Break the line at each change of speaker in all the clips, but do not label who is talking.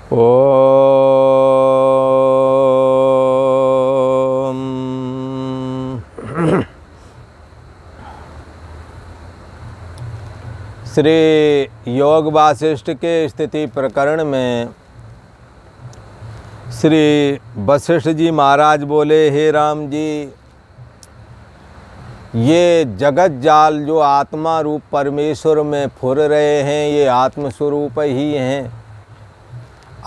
ओम। श्री योग वासिष्ठ के स्थिति प्रकरण में श्री वशिष्ठ जी महाराज बोले, हे राम जी, ये जगत जाल जो आत्मा रूप परमेश्वर में फुर रहे हैं, ये आत्मस्वरूप ही हैं।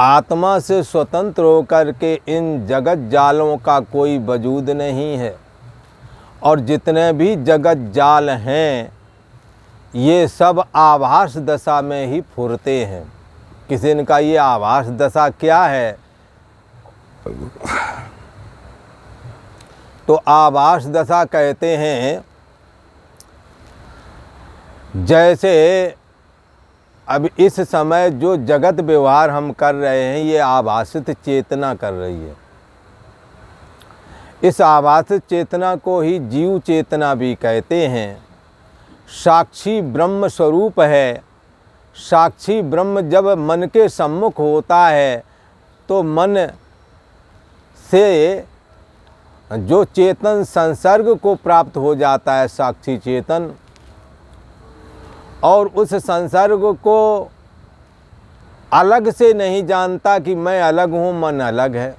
आत्मा से स्वतंत्र होकर के इन जगत जालों का कोई वजूद नहीं है। और जितने भी जगत जाल हैं, ये सब आभास दशा में ही फुरते हैं। किसी का ये आभास दशा क्या है? तो आभास दशा कहते हैं, जैसे अब इस समय जो जगत व्यवहार हम कर रहे हैं, ये आभासित चेतना कर रही है। इस आभासित चेतना को ही जीव चेतना भी कहते हैं। साक्षी ब्रह्म स्वरूप है। साक्षी ब्रह्म जब मन के सम्मुख होता है तो मन से जो चेतन संसर्ग को प्राप्त हो जाता है, साक्षी चेतन, और उस संसर्ग को अलग से नहीं जानता कि मैं अलग हूँ, मन अलग है।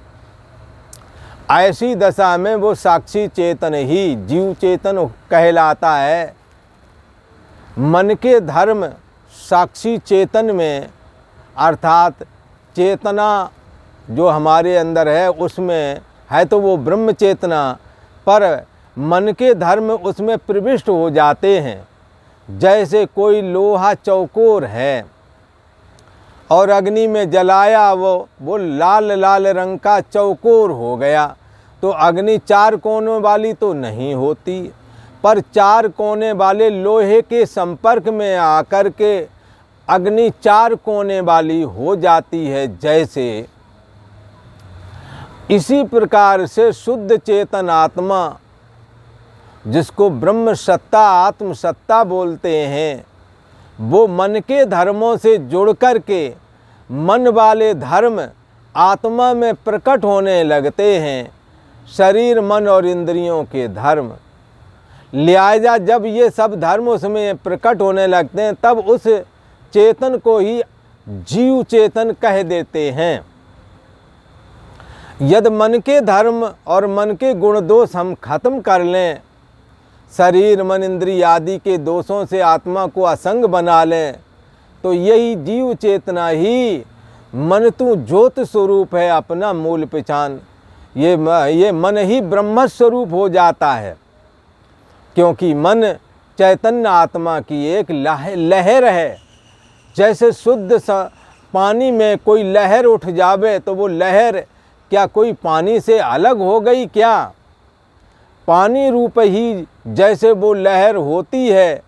ऐसी दशा में वो साक्षी चेतन ही जीव चेतन कहलाता है। मन के धर्म साक्षी चेतन में, अर्थात चेतना जो हमारे अंदर है उसमें है तो वो ब्रह्म चेतना, पर मन के धर्म उसमें प्रविष्ट हो जाते हैं। जैसे कोई लोहा चौकोर है और अग्नि में जलाया, वो लाल लाल रंग का चौकोर हो गया, तो अग्नि चार कोनों वाली तो नहीं होती, पर चार कोने वाले लोहे के संपर्क में आकर के अग्नि चार कोने वाली हो जाती है। जैसे इसी प्रकार से शुद्ध चेतन आत्मा, जिसको ब्रह्म सत्ता आत्म सत्ता बोलते हैं, वो मन के धर्मों से जुड़ कर के मन वाले धर्म आत्मा में प्रकट होने लगते हैं। शरीर मन और इंद्रियों के धर्म, लिहाजा जब ये सब धर्म उसमें प्रकट होने लगते हैं, तब उस चेतन को ही जीव चेतन कह देते हैं। यदि मन के धर्म और मन के गुण दोष हम खत्म कर लें, शरीर मन इंद्रिय आदि के दोषों से आत्मा को असंग बना लें, तो यही जीव चेतना ही मन तू ज्योत स्वरूप है, अपना मूल पहचान। ये मन ही ब्रह्म स्वरूप हो जाता है, क्योंकि मन चैतन्य आत्मा की एक लहर है। जैसे शुद्ध पानी में कोई लहर उठ जावे, तो वो लहर क्या कोई पानी से अलग हो गई क्या? पानी रूप ही जैसे वो लहर होती है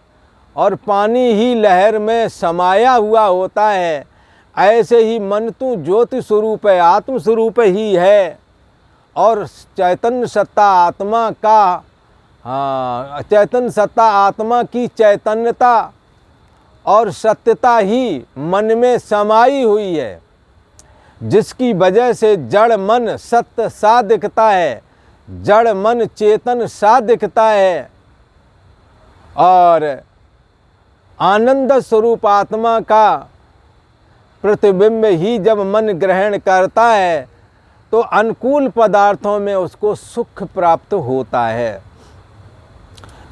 और पानी ही लहर में समाया हुआ होता है, ऐसे ही मन तू ज्योति स्वरूप है, आत्म स्वरूप ही है। और चैतन्य सत्ता आत्मा का, चैतन्य सत्ता आत्मा की चैतन्यता और सत्यता ही मन में समाई हुई है, जिसकी वजह से जड़ मन सत्य सा दिखता है, जड़ मन चेतन सा दिखता है। और आनंद स्वरूप आत्मा का प्रतिबिंब ही जब मन ग्रहण करता है, तो अनुकूल पदार्थों में उसको सुख प्राप्त होता है।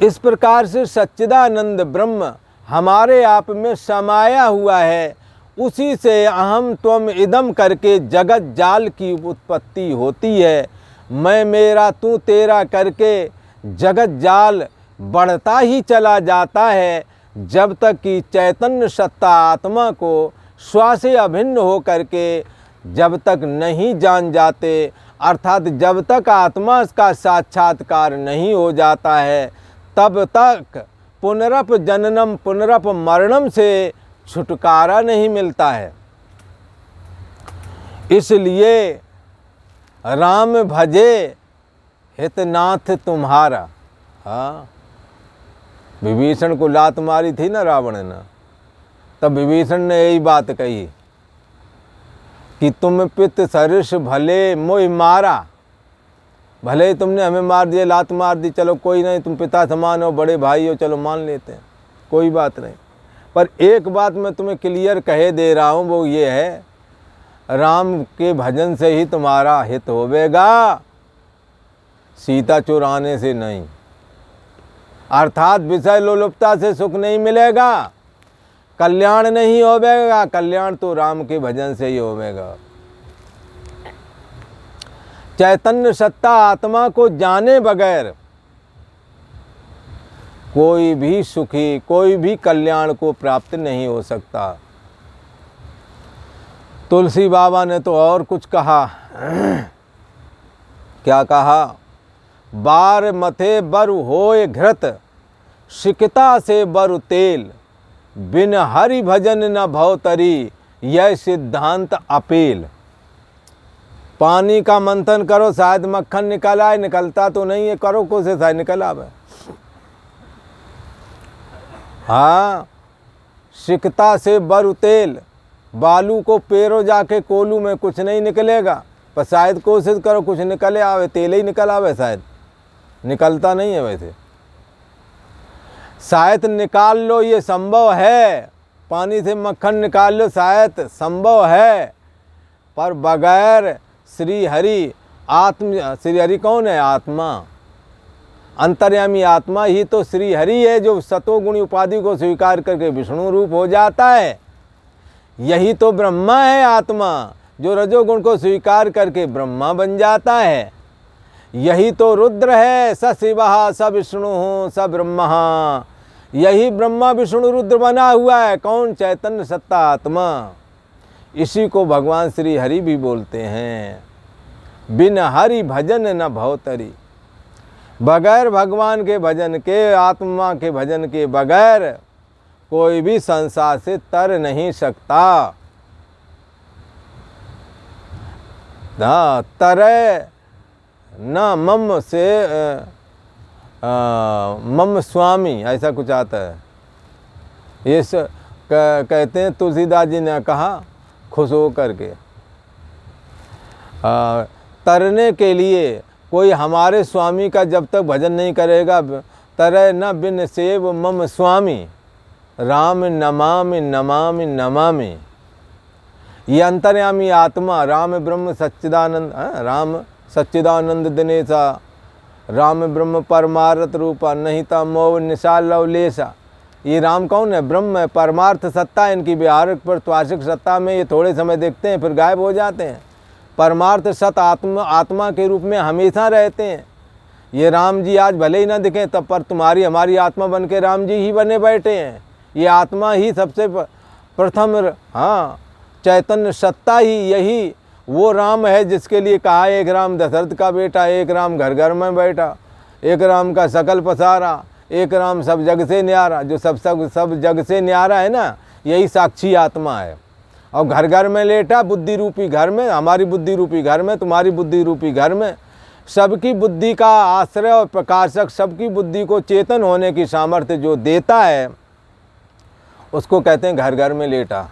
इस प्रकार से सच्चिदानंद ब्रह्म हमारे आप में समाया हुआ है। उसी से अहम त्वम इदम करके जगत जाल की उत्पत्ति होती है। मैं मेरा तू तेरा करके जगत जाल बढ़ता ही चला जाता है, जब तक कि चैतन्य सत्ता आत्मा को स्व से अभिन्न हो करके जब तक नहीं जान जाते, अर्थात जब तक आत्मा का साक्षात्कार नहीं हो जाता है, तब तक पुनरप जननम पुनरप मरणम से छुटकारा नहीं मिलता है। इसलिए राम भजे हितनाथ तुम्हारा। हाँ, विभीषण को लात मारी थी ना रावण ने, तब विभीषण ने यही बात कही कि तुम पित सरिष भले मोहि मारा, भले ही तुमने हमें मार दिया, लात मार दी, चलो कोई नहीं, तुम पिता समान हो, बड़े भाई हो, चलो मान लेते हैं, कोई बात नहीं। पर एक बात मैं तुम्हें क्लियर कहे दे रहा हूँ, वो ये है, राम के भजन से ही तुम्हारा हित होवेगा, सीता चुराने से नहीं। अर्थात विषय लोलुपता से सुख नहीं मिलेगा, कल्याण नहीं होवेगा, कल्याण तो राम के भजन से ही होवेगा। चैतन्य सत्ता आत्मा को जाने बगैर कोई भी सुखी, कोई भी कल्याण को प्राप्त नहीं हो सकता। तुलसी बाबा ने तो और कुछ कहा, क्या कहा, बार मथे बरु होए घृत, सिकता से बरु तेल, बिन हरि भजन न भवतरी, यह सिद्धांत अपेल। पानी का मंथन करो, शायद मक्खन निकल आए, निकलता तो नहीं है, करो कोशिश, शायद निकल आवे। हाँ, सिकता से बरु तेल, बालू को पेरो जाके कोलू में, कुछ नहीं निकलेगा, पर शायद कोशिश करो कुछ निकले आवे, तेल ही निकल आवे, शायद निकलता नहीं है। वैसे शायद निकाल लो, ये संभव है, पानी से मक्खन निकाल लो, शायद संभव है, पर बगैर श्री हरि, श्री हरि कौन है? आत्मा, अंतर्यामी आत्मा ही तो श्री हरि है, जो सतोगुणी उपाधि को स्वीकार करके विष्णु रूप हो जाता है। यही तो ब्रह्मा है आत्मा, जो रजोगुण को स्वीकार करके ब्रह्मा बन जाता है। यही तो रुद्र है, स शिवः स विष्णु स ब्रह्मा, यही ब्रह्मा विष्णु रुद्र बना हुआ है। कौन? चैतन्य सत्ता आत्मा। इसी को भगवान श्री हरि भी बोलते हैं, बिन हरि भजन न भवतरी। बगैर भगवान के भजन के, आत्मा के भजन के बगैर कोई भी संसार से तर नहीं सकता। तरे न मम से मम स्वामी, ऐसा कुछ आता है। ये कहते हैं, तुलसीदास जी ने कहा खुश हो करके, तरने के लिए कोई हमारे स्वामी का जब तक भजन नहीं करेगा, तरे न बिन सेव मम स्वामी, राम नमामि नमामि नमामि। ये अंतर्यामी आत्मा, राम ब्रह्म सच्चिदानंद, राम सच्चिदानंद दिनेशा, राम ब्रह्म परमार्थ रूपा, नहीं था मोह निशाल लवलेशा। ये राम कौन है? ब्रह्म है, परमार्थ सत्ता है इनकी। व्यवहारिक प्रत्वासिक सत्ता में ये थोड़े समय देखते हैं, फिर गायब हो जाते हैं। परमार्थ सत आत्मा के रूप में हमेशा रहते हैं। ये राम जी आज भले ही ना दिखें, तब पर तुम्हारी हमारी आत्मा बन के राम जी ही बने बैठे हैं। ये आत्मा ही सबसे प्रथम, हाँ, चैतन्य सत्ता ही यही वो राम है जिसके लिए कहा, एक राम दशरथ का बेटा, एक राम घर घर में बैठा, एक राम का सकल पसारा, एक राम सब जग से न्यारा। जो सब जग से न्यारा है ना, यही साक्षी आत्मा है। और घर घर में लेटा, बुद्धि रूपी घर में, हमारी बुद्धि रूपी घर में, तुम्हारी बुद्धि रूपी घर में, सबकी बुद्धि का आश्रय और प्रकाशक, सबकी बुद्धि को चेतन होने की सामर्थ्य जो देता है, उसको कहते हैं घर घर में लेटा।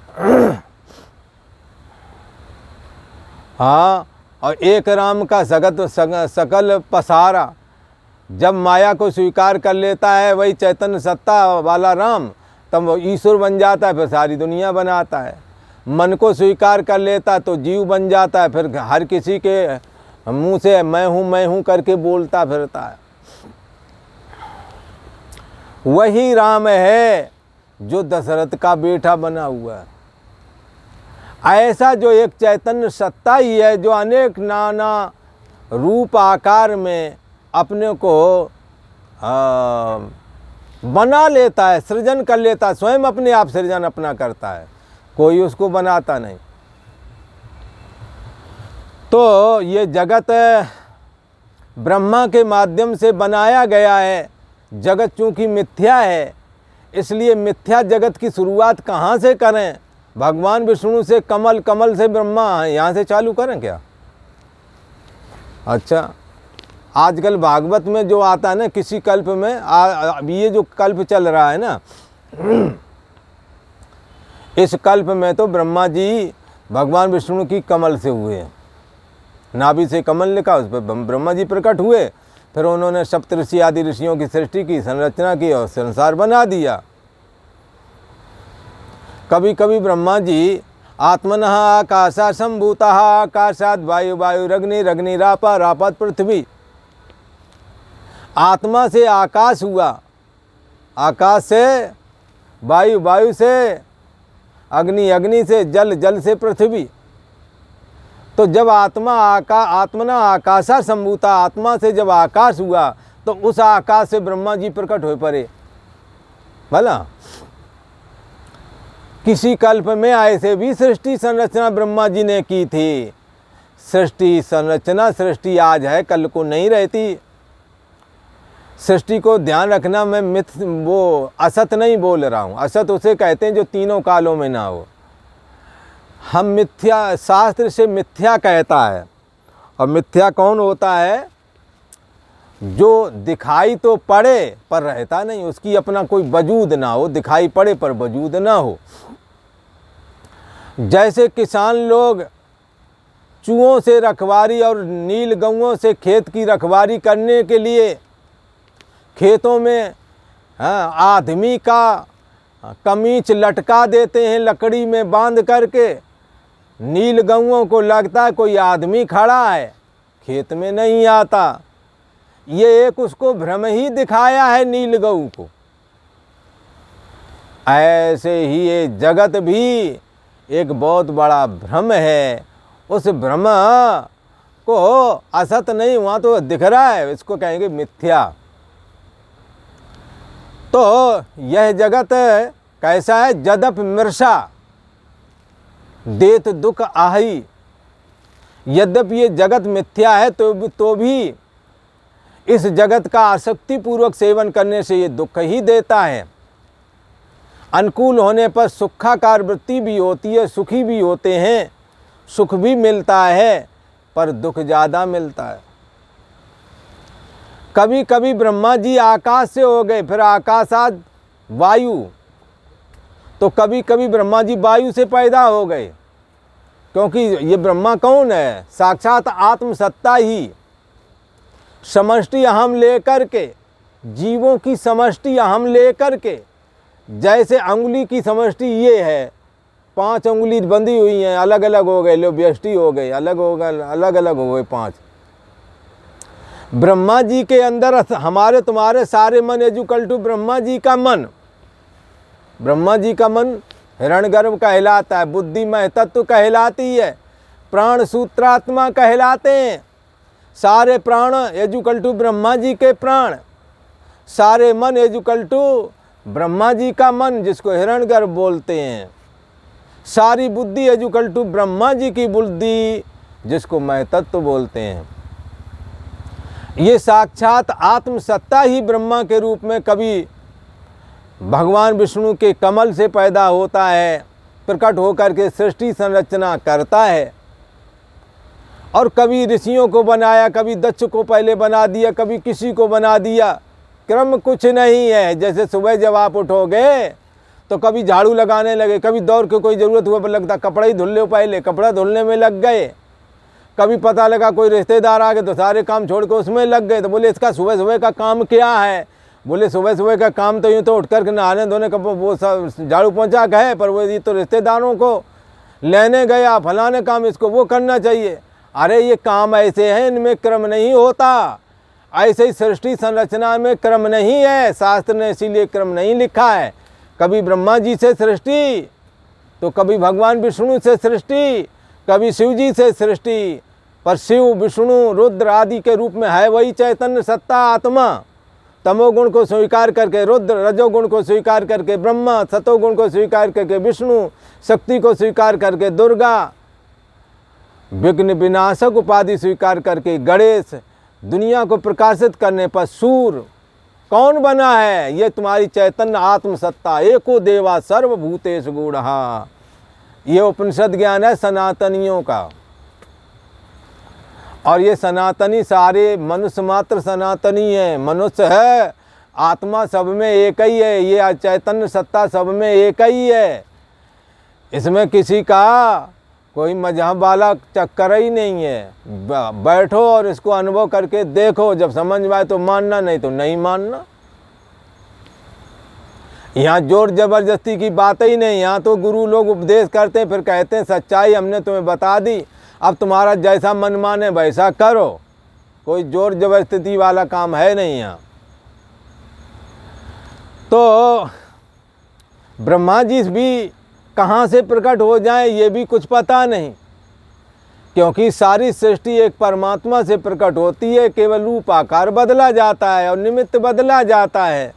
हाँ, और एक राम का सकल पसारा। जब माया को स्वीकार कर लेता है वही चैतन्य सत्ता वाला राम, तब वो ईश्वर बन जाता है, फिर सारी दुनिया बनाता है। मन को स्वीकार कर लेता तो जीव बन जाता है, फिर हर किसी के मुंह से मैं हूँ करके बोलता फिरता है। वही राम है जो दशरथ का बेटा बना हुआ है। ऐसा जो एक चैतन्य सत्ता ही है, जो अनेक नाना रूप आकार में अपने को बना लेता है, सृजन कर लेता है, स्वयं अपने आप सृजन अपना करता है, कोई उसको बनाता नहीं। तो ये जगत ब्रह्मा के माध्यम से बनाया गया है। जगत चूँकि मिथ्या है, इसलिए मिथ्या जगत की शुरुआत कहाँ से करें? भगवान विष्णु से, कमल, कमल से ब्रह्मा, यहाँ से चालू करें क्या? अच्छा, आजकल भागवत में जो आता है ना, किसी कल्प में, अभी ये जो कल्प चल रहा है ना, इस कल्प में तो ब्रह्मा जी भगवान विष्णु की कमल से हुए। नाभि से कमल लिखा, उस पर ब्रह्मा जी प्रकट हुए। फिर उन्होंने सप्तऋषि आदि ऋषियों की सृष्टि की, संरचना की और संसार बना दिया। कभी कभी ब्रह्मा जी आत्मनः आकाशा संभूतः, आकाशात वायु, वायुरग्निरग्निरापा, रापात पृथ्वी। आत्मा से आकाश हुआ, आकाश से वायु, वायु से अग्नि, अग्नि से जल, जल से पृथ्वी। तो जब आत्मना आकाशा संभूता, आत्मा से जब आकाश हुआ तो उस आकाश से ब्रह्मा जी प्रकट हो पड़े। भला किसी कल्प में ऐसे भी सृष्टि संरचना ब्रह्मा जी ने की थी। सृष्टि संरचना, सृष्टि आज है, कल को नहीं रहती। सृष्टि को ध्यान रखना, मैं वो असत नहीं बोल रहा हूँ। असत उसे कहते हैं जो तीनों कालों में ना हो। हम मिथ्या, शास्त्र से मिथ्या कहता है। और मिथ्या कौन होता है? जो दिखाई तो पड़े पर रहता नहीं, उसकी अपना कोई वजूद ना हो, दिखाई पड़े पर वजूद ना हो। जैसे किसान लोग चूहों से रखवारी और नील गौओं से खेत की रखवारी करने के लिए खेतों में आदमी का कमीज लटका देते हैं लकड़ी में बांध करके। नील गौओं को लगता है कोई आदमी खड़ा है, खेत में नहीं आता। ये एक उसको भ्रम ही दिखाया है नील गऊ को। ऐसे ही ये जगत भी एक बहुत बड़ा भ्रम है। उस भ्रम को असत नहीं हुआ तो दिख रहा है, इसको कहेंगे मिथ्या। तो यह जगत कैसा है? जदप मृषा देत दुख आही। यद्यपि ये जगत मिथ्या है तो भी इस जगत का आसक्ति पूर्वक सेवन करने से ये दुख ही देता है। अनुकूल होने पर सुखाकार वृत्ति भी होती है, सुखी भी होते हैं, सुख भी मिलता है पर दुख ज़्यादा मिलता है। कभी कभी ब्रह्मा जी आकाश से हो गए, फिर आकाशात वायु, तो कभी कभी ब्रह्मा जी वायु से पैदा हो गए। क्योंकि ये ब्रह्मा कौन है? साक्षात आत्मसत्ता ही। समष्टि अहम लेकर के, जीवों की समष्टि अहम लेकर के, जैसे अंगुली की समष्टि ये है, 5 अंगुली बंधी हुई हैं, अलग अलग हो गए, लो व्यष्टि हो गए, अलग हो गए, अलग अलग हो गए 5। ब्रह्मा जी के अंदर हमारे तुम्हारे सारे मन एजुकल टू ब्रह्मा जी का मन। ब्रह्मा जी का मन हिरण्यगर्भ कहलाता है, बुद्धिमय तत्व कहलाती है, प्राण सूत्रात्मा कहलाते हैं। सारे प्राण एजुकल टू ब्रह्मा जी के प्राण, सारे मन एजुकल टू ब्रह्मा जी का मन, जिसको हिरण्यगर्भ बोलते हैं। सारी बुद्धि एजुकल टू ब्रह्मा जी की बुद्धि, जिसको मैं तत्व बोलते हैं। ये साक्षात आत्मसत्ता ही ब्रह्मा के रूप में कभी भगवान विष्णु के कमल से पैदा होता है, प्रकट होकर के सृष्टि संरचना करता है। और कभी ऋषियों को बनाया, कभी दक्ष को पहले बना दिया, कभी किसी को बना दिया। क्रम कुछ नहीं है। जैसे सुबह जब आप उठोगे तो कभी झाड़ू लगाने लगे, कभी दौड़ के कोई ज़रूरत हुआ पर लगता कपड़ा ही धुल लो, पहले कपड़ा धुलने में लग गए। कभी पता लगा कोई रिश्तेदार आ गए तो सारे काम छोड़ के उसमें लग गए। तो बोले इसका सुबह सुबह का काम क्या है? बोले सुबह सुबह का काम तो यूँ तो उठ कर के नहाने धोने का वो सब झाड़ू पहुँचा गए, पर वो ये तो रिश्तेदारों को लेने गया, फलाने काम इसको वो करना चाहिए। अरे ये काम ऐसे हैं, इनमें क्रम नहीं होता। ऐसे ही सृष्टि संरचना में क्रम नहीं है, शास्त्र ने इसीलिए क्रम नहीं लिखा है। कभी ब्रह्मा जी से सृष्टि, तो कभी भगवान विष्णु से सृष्टि, कभी शिव जी से सृष्टि। पर शिव, विष्णु, रुद्र आदि के रूप में है वही चैतन्य सत्ता आत्मा। तमोगुण को स्वीकार करके रुद्र, रजोगुण को स्वीकार करके ब्रह्मा, सतोगुण को स्वीकार करके विष्णु, शक्ति को स्वीकार करके दुर्गा, विघ्न विनाशक उपाधि स्वीकार करके गणेश, दुनिया को प्रकाशित करने पर सूर्य। कौन बना है? ये तुम्हारी चैतन्य आत्मसत्ता। एको देवा सर्वभूतेश गूढ़ा। ये उपनिषद ज्ञान है सनातनियों का। और ये सनातनी सारे मनुष्य मात्र सनातनी है। मनुष्य है, आत्मा सब में एक ही है। ये चैतन्य सत्ता सब में एक ही है। इसमें किसी का कोई मजहब वाला चक्कर ही नहीं है। बैठो और इसको अनुभव करके देखो, जब समझ में आए तो मानना, नहीं तो नहीं मानना। यहाँ जोर जबरदस्ती की बात ही नहीं। यहाँ तो गुरु लोग उपदेश करते हैं, फिर कहते हैं सच्चाई हमने तुम्हें बता दी, अब तुम्हारा जैसा मन माने वैसा करो। कोई जोर जबरदस्ती वाला काम है नहीं यहाँ। तो ब्रह्मा जी भी कहाँ से प्रकट हो जाए ये भी कुछ पता नहीं, क्योंकि सारी सृष्टि एक परमात्मा से प्रकट होती है। केवल रूप आकार बदला जाता है और निमित्त बदला जाता है।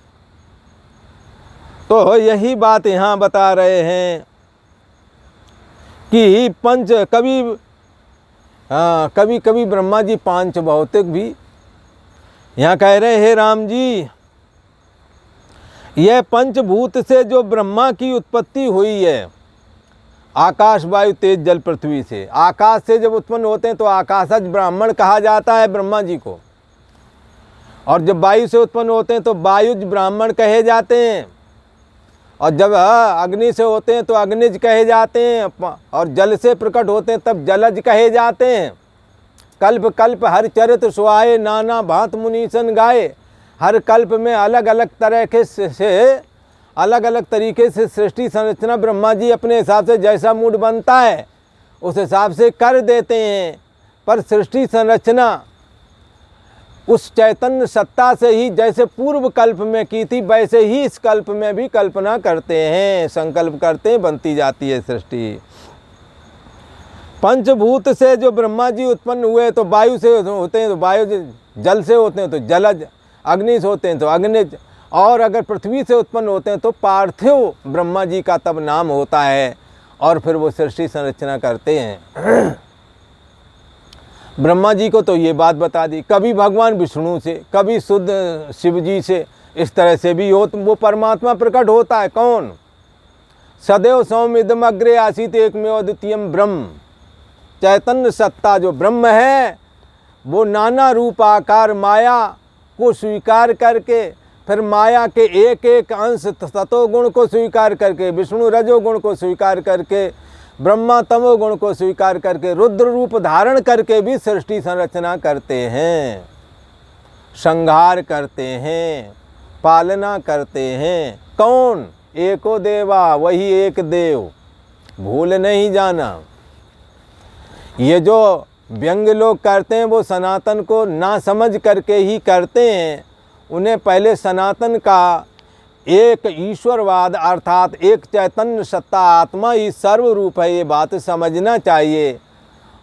तो यही बात यहाँ बता रहे हैं कि कभी कभी ब्रह्मा जी पांच भौतिक भी यहाँ कह रहे हैं, राम जी यह पंचभूत से जो ब्रह्मा की उत्पत्ति हुई है, आकाश वायु तेज जल पृथ्वी से, आकाश से जब उत्पन्न होते हैं तो आकाशज ब्राह्मण कहा जाता है ब्रह्मा जी को, और जब वायु से उत्पन्न होते हैं तो वायुज ब्राह्मण कहे जाते हैं, और जब अग्नि से होते हैं तो अग्निज कहे जाते हैं, और जल से प्रकट होते हैं तब जलज कहे जाते हैं। कल्प कल्प हर चरित सुहाए, नाना भांत मुनीसन गाए। हर कल्प में अलग अलग तरीके से सृष्टि संरचना ब्रह्मा जी अपने हिसाब से जैसा मूड बनता है उस हिसाब से कर देते हैं। पर सृष्टि संरचना उस चैतन्य सत्ता से ही जैसे पूर्व कल्प में की थी वैसे ही इस कल्प में भी कल्पना करते हैं, संकल्प करते हैं, बनती जाती है सृष्टि। पंचभूत से जो ब्रह्मा जी उत्पन्न हुए तो वायु से होते हैं तो वायु, जल से होते हैं तो जलज, अग्नि से होते हैं तो अग्निज, और अगर पृथ्वी से उत्पन्न होते हैं तो पार्थिव ब्रह्मा जी का तब नाम होता है, और फिर वो सृष्टि संरचना करते हैं। ब्रह्मा जी को तो ये बात बता दी, कभी भगवान विष्णु से, कभी शुद्ध शिव जी से, इस तरह से भी हो तो वो परमात्मा प्रकट होता है। कौन? सदैव सौम्यदम अग्रे आसीत एकमेव द्वितीयम ब्रह्म। चैतन्य सत्ता जो ब्रह्म है वो नाना रूप आकार माया को स्वीकार करके, फिर माया के एक एक अंश सतोगुण को स्वीकार करके, विष्णु रजोगुण को स्वीकार करके, ब्रह्मा तमोगुण को स्वीकार करके, रुद्र रूप धारण करके भी सृष्टि संरचना करते हैं, संहार करते हैं, पालना करते हैं। कौन? एको देवा, वही एक देव, भूल नहीं जाना। ये जो व्यंग लोग करते हैं वो सनातन को ना समझ करके ही करते हैं। उन्हें पहले सनातन का एक ईश्वरवाद अर्थात एक चैतन्य सत्ता आत्मा ही सर्वरूप है ये बात समझना चाहिए,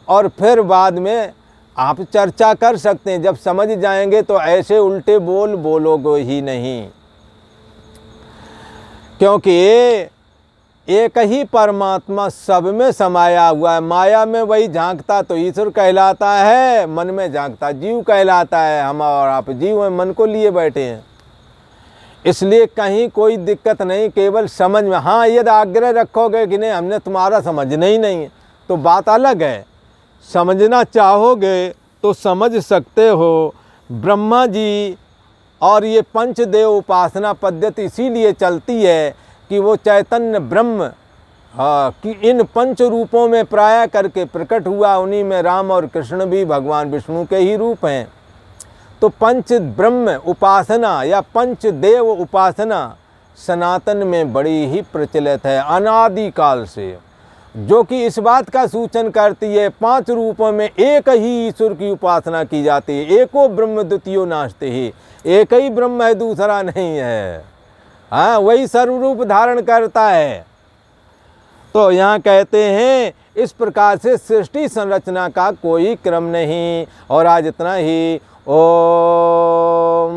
और फिर बाद में आप चर्चा कर सकते हैं। जब समझ जाएंगे तो ऐसे उल्टे बोल बोलोगे ही नहीं, क्योंकि एक ही परमात्मा सब में समाया हुआ है। माया में वही झांकता तो ईश्वर कहलाता है, मन में झांकता जीव कहलाता है। हम और आप जीव हैं, मन को लिए बैठे हैं, इसलिए कहीं कोई दिक्कत नहीं, केवल समझ में। हाँ, यदि आग्रह रखोगे कि नहीं हमने तुम्हारा समझना ही नहीं है तो बात अलग है। समझना चाहोगे तो समझ सकते हो। ब्रह्मा जी और ये पंचदेव उपासना पद्धति इसीलिए चलती है कि वो चैतन्य ब्रह्म कि इन पंच रूपों में प्राय करके प्रकट हुआ। उन्हीं में राम और कृष्ण भी भगवान विष्णु के ही रूप हैं। तो पंच ब्रह्म उपासना या पंचदेव उपासना सनातन में बड़ी ही प्रचलित है अनादिकाल से, जो कि इस बात का सूचन करती है पांच रूपों में एक ही ईश्वर की उपासना की जाती है। एको ब्रह्म द्वितीयो नास्ति ही, एक ही ब्रह्म है, दूसरा नहीं है। हाँ, वही सर्वरूप धारण करता है। तो यहाँ कहते हैं इस प्रकार से सृष्टि संरचना का कोई क्रम नहीं। और आज इतना ही। ओम।